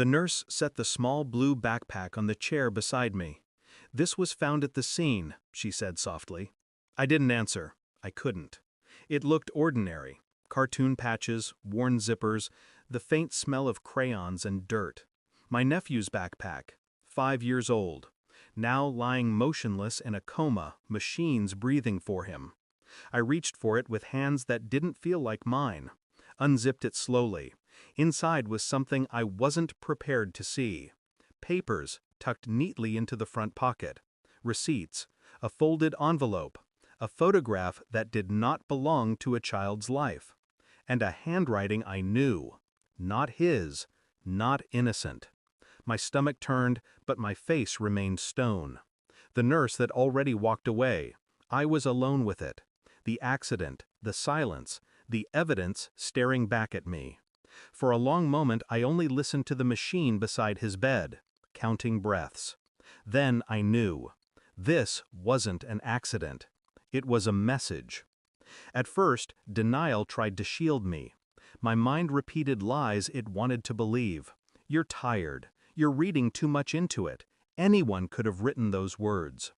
The nurse set the small blue backpack on the chair beside me. "This was found at the scene," she said softly. I didn't answer. I couldn't. It looked ordinary. Cartoon patches, worn zippers, the faint smell of crayons and dirt. My nephew's backpack, 5 years old, now lying motionless in a coma, machines breathing for him. I reached for it with hands that didn't feel like mine, unzipped it slowly. Inside was something I wasn't prepared to see. Papers tucked neatly into the front pocket, receipts, a folded envelope, a photograph that did not belong to a child's life, and a handwriting I knew. Not his, not innocent. My stomach turned, but my face remained stone. The nurse had already walked away. I was alone with it. The accident, the silence, the evidence staring back at me. For a long moment I only listened to the machine beside his bed, counting breaths. Then I knew. This wasn't an accident. It was a message. At first, denial tried to shield me. My mind repeated lies it wanted to believe. "You're tired. You're reading too much into it. Anyone could have written those words."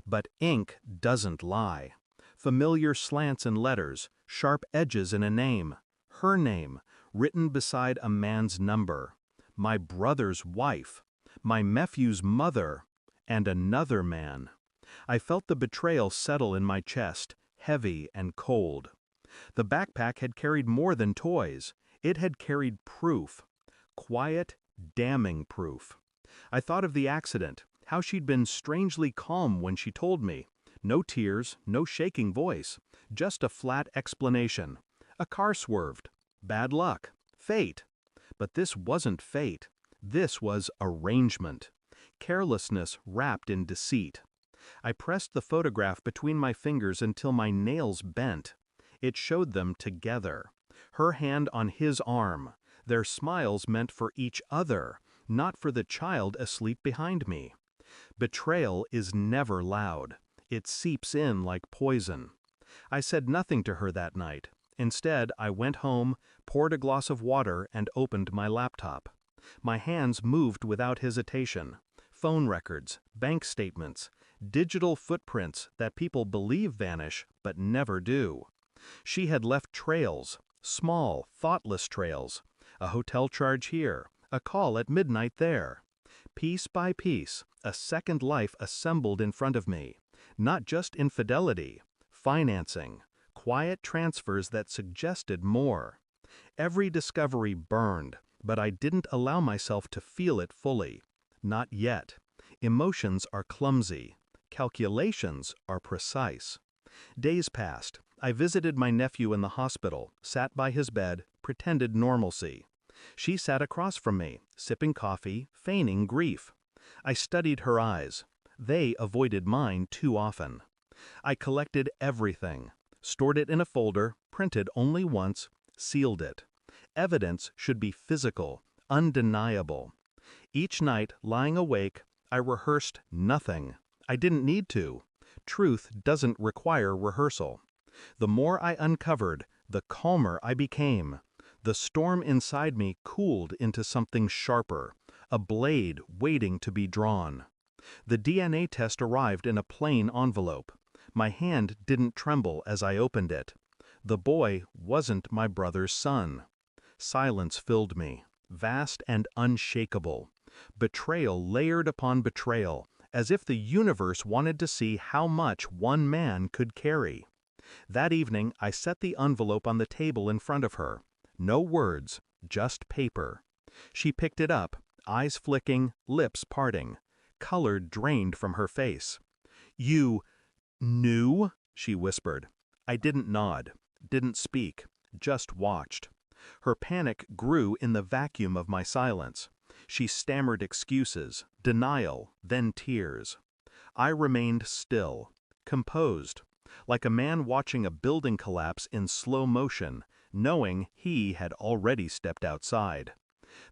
But ink doesn't lie. Familiar slants in letters, sharp edges in a name. Her name, written beside a man's number. My brother's wife. My nephew's mother. And another man. I felt the betrayal settle in my chest, heavy and cold. The backpack had carried more than toys. It had carried proof. Quiet, damning proof. I thought of the accident, how she'd been strangely calm when she told me. No tears, no shaking voice, just a flat explanation. A car swerved. Bad luck. Fate. But this wasn't fate. This was arrangement. Carelessness wrapped in deceit. I pressed the photograph between my fingers until my nails bent. It showed them together. Her hand on his arm. Their smiles meant for each other, not for the child asleep behind me. Betrayal is never loud. It seeps in like poison. I said nothing to her that night. Instead, I went home, poured a glass of water, and opened my laptop. My hands moved without hesitation. Phone records, bank statements, digital footprints that people believe vanish but never do. She had left trails, small, thoughtless trails. A hotel charge here, a call at midnight there. Piece by piece, a second life assembled in front of me. Not just infidelity, financing, quiet transfers that suggested more. Every discovery burned, but I didn't allow myself to feel it fully. Not yet. Emotions are clumsy. Calculations are precise. Days passed. I visited my nephew in the hospital, sat by his bed, pretended normalcy. She sat across from me, sipping coffee, feigning grief. I studied her eyes. They avoided mine too often. I collected everything, stored it in a folder, printed only once, sealed it. Evidence should be physical, undeniable. Each night, lying awake, I rehearsed nothing. I didn't need to. Truth doesn't require rehearsal. The more I uncovered, the calmer I became. The storm inside me cooled into something sharper, a blade waiting to be drawn. The DNA test arrived in a plain envelope. My hand didn't tremble as I opened it. The boy wasn't my brother's son. Silence filled me, vast and unshakable. Betrayal layered upon betrayal, as if the universe wanted to see how much one man could carry. That evening, I set the envelope on the table in front of her. No words, just paper. She picked it up, eyes flicking, lips parting. Color drained from her face. "You knew?" she whispered. I didn't nod, didn't speak, just watched. Her panic grew in the vacuum of my silence. She stammered excuses, denial, then tears. I remained still, composed, like a man watching a building collapse in slow motion, knowing he had already stepped outside.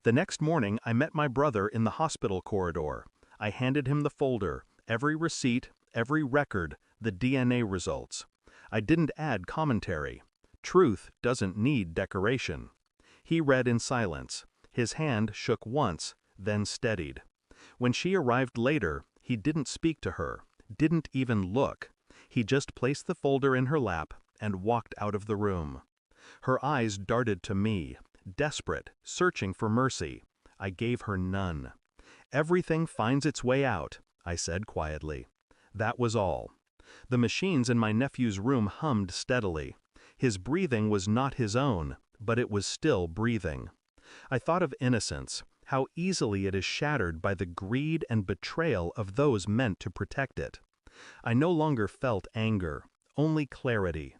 The next morning I met my brother in the hospital corridor. I handed him the folder, every receipt, every record, the DNA results. I didn't add commentary. Truth doesn't need decoration. He read in silence, His hand shook once, then steadied. When she arrived later, he didn't speak to her, didn't even look. He just placed the folder in her lap and walked out of the room. Her eyes darted to me, desperate, searching for mercy. I gave her none. "Everything finds its way out," I said quietly. That was all. The machines in my nephew's room hummed steadily. His breathing was not his own, but it was still breathing. I thought of innocence, how easily it is shattered by the greed and betrayal of those meant to protect it. I no longer felt anger, only clarity.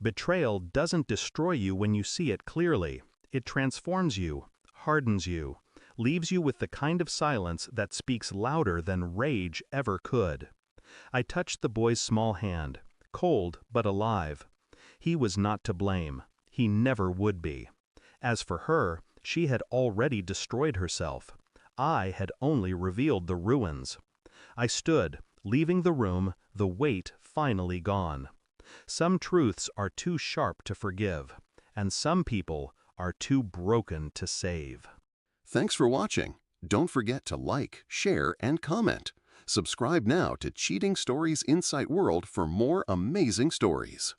Betrayal doesn't destroy you when you see it clearly. It transforms you, hardens you, leaves you with the kind of silence that speaks louder than rage ever could. I touched the boy's small hand, cold but alive. He was not to blame. He never would be. As for her, she had already destroyed herself. I had only revealed the ruins. I stood, leaving the room, the weight finally gone. Some truths are too sharp to forgive, and some people are too broken to save. Thanks for watching. Don't forget to like, share, and comment. Subscribe now to Cheating Stories Insight World for more amazing stories.